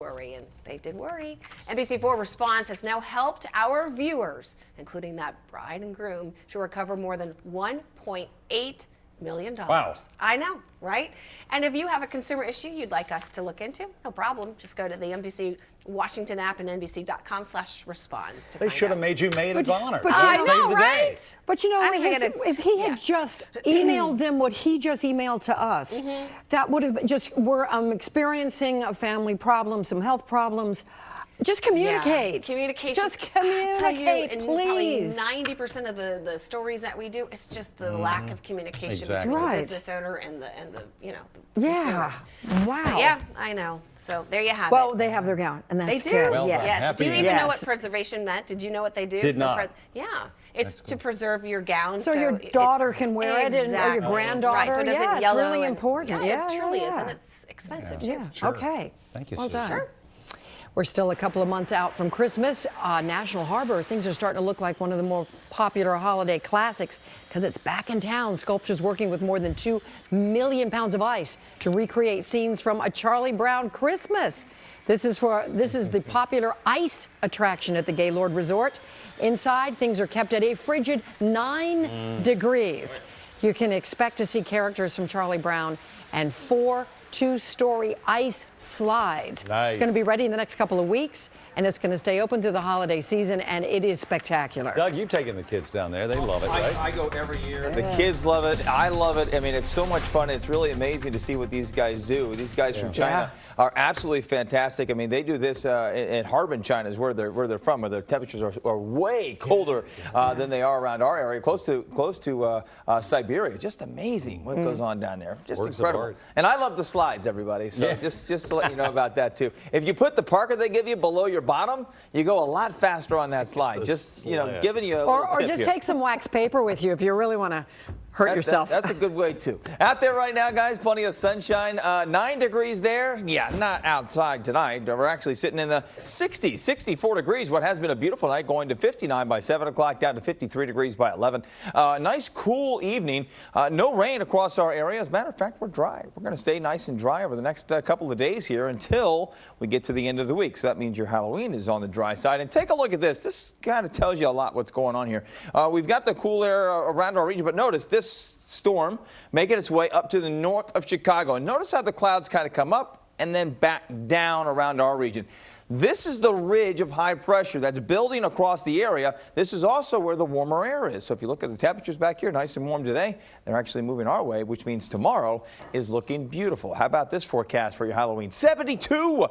Worry, and they did worry. NBC4 Response has now helped our viewers, including that bride and groom, to recover more than $1.8 million. Wow. I know, right? And if you have a consumer issue you'd like us to look into, no problem. Just go to the NBC Washington app and NBC.com/responds. They should have made you maid of honor. But I you know, the right? day. But you know, if he had just emailed them what he just emailed to us, that would have just, we're experiencing a family problem, some health problems. Just communicate. Yeah. Communication. Just communicate, please. please. 90% of the stories that we do, it's just the lack of communication Exactly. between Right. the business owner and the Yeah. consumers. Wow. But yeah, I know. So there you have Well, it. they have their gown, and that's They do. good. Well yes. done. Yes. Happy Do you even Yes. know what preservation meant? Did you know what they do? Did not. Yeah. It's to preserve your gown. So your daughter can wear it, and or your granddaughter. Right, so it doesn't yeah, yellow it's really and- important. Yeah, it truly is, yeah. and it's expensive too. Yeah. Sure. Okay. Thank you, Well Susan. done. Sure. We're still a couple of months out from Christmas. National Harbor, things are starting to look like one of the more popular holiday classics because it's back in town. Sculptures working with more than 2 million pounds of ice to recreate scenes from A Charlie Brown Christmas. This is the popular ice attraction at the Gaylord Resort. Inside, things are kept at a frigid 9 degrees. You can expect to see characters from Charlie Brown and 4 two-story ice slides. Nice. It's going to be ready in the next couple of weeks, and it's going to stay open through the holiday season, and it is spectacular. Doug, you've taken the kids down there. They love it, right? I go every year. The kids love it. I love it. I mean, it's so much fun. It's really amazing to see what these guys do. These guys from China are absolutely fantastic. I mean, they do this in Harbin, China, is where they're from, where the temperatures are way colder than they are around our area, close to Siberia. Just amazing what goes on down there. Just Works of incredible. art. And I love the slides, everybody. So just to let you know about that too. If you put the parka they give you below your bottom, you go a lot faster on that slide. Just giving you a little Or tip just here. take some wax paper with you if you really want to hurt yourself. That's a good way too. Out there right now, guys, plenty of sunshine. 9 degrees there. Yeah, not outside tonight. We're actually sitting in the 60s, 64 degrees. What has been a beautiful night, going to 59 by 7 o'clock, down to 53 degrees by 11. Nice, cool evening. No rain across our area. As a matter of fact, we're dry. We're going to stay nice and dry over the next couple of days here until we get to the end of the week. So that means your Halloween is on the dry side. And take a look at this. This kind of tells you a lot what's going on here. We've got the cool air around our region, but notice this storm making its way up to the north of Chicago. And notice how the clouds kind of come up and then back down around our region. This is the ridge of high pressure that's building across the area. This is also where the warmer air is. So if you look at the temperatures back here, nice and warm today, they're actually moving our way, which means tomorrow is looking beautiful. How about this forecast for your Halloween? 72,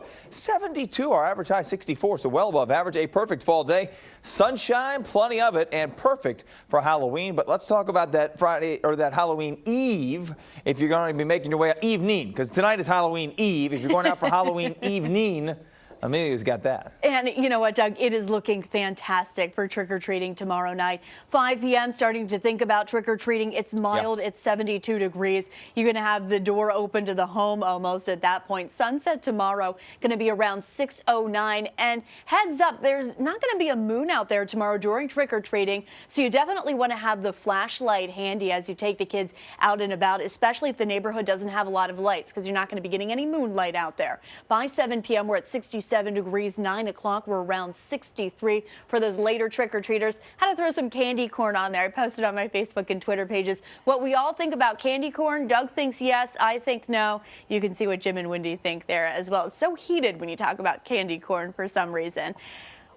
our average high 64, so well above average. A perfect fall day. Sunshine, plenty of it, and perfect for Halloween. But let's talk about that Friday or that Halloween Eve, if you're going to be making your way out. Evening, because tonight is Halloween Eve. If you're going out for Halloween evening, Amelia's got that. And you know what, Doug? It is looking fantastic for trick-or-treating tomorrow night. 5 p.m. starting to think about trick-or-treating. It's mild. It's 72 degrees. You're going to have the door open to the home almost at that point. Sunset tomorrow going to be around 6:09. And heads up, there's not going to be a moon out there tomorrow during trick-or-treating. So you definitely want to have the flashlight handy as you take the kids out and about, especially if the neighborhood doesn't have a lot of lights, because you're not going to be getting any moonlight out there. By 7 p.m., we're at 67 degrees. 9 o'clock, we're around 63 for those later trick-or-treaters. Had to throw some candy corn on there. I posted on my Facebook and Twitter pages what we all think about candy corn. Doug thinks yes, I think no. You can see what Jim and Wendy think there as well. It's so heated when you talk about candy corn for some reason.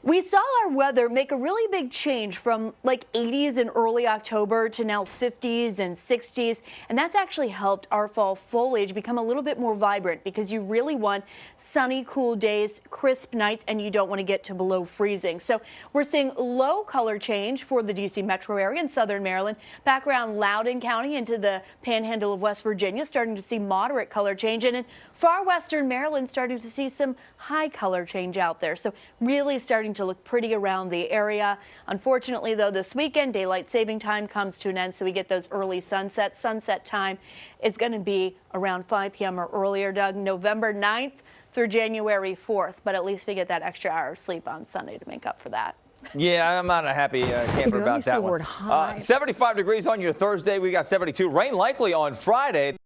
We saw our weather make a really big change from like 80s in early October to now 50s and 60s, and that's actually helped our fall foliage become a little bit more vibrant because you really want sunny, cool days, crisp nights, and you don't want to get to below freezing. So we're seeing low color change for the D.C. metro area and southern Maryland, back around Loudoun County into the panhandle of West Virginia, starting to see moderate color change, and in far western Maryland starting to see some high color change out there. So really starting to look pretty around the area. Unfortunately, though, this weekend, daylight saving time comes to an end, so we get those early sunsets. Sunset time is going to be around 5 p.m. or earlier, Doug, November 9th through January 4th, but at least we get that extra hour of sleep on Sunday to make up for that. Yeah, I'm not a happy camper about that one. 75 degrees on your Thursday. We got 72. Rain likely on Friday.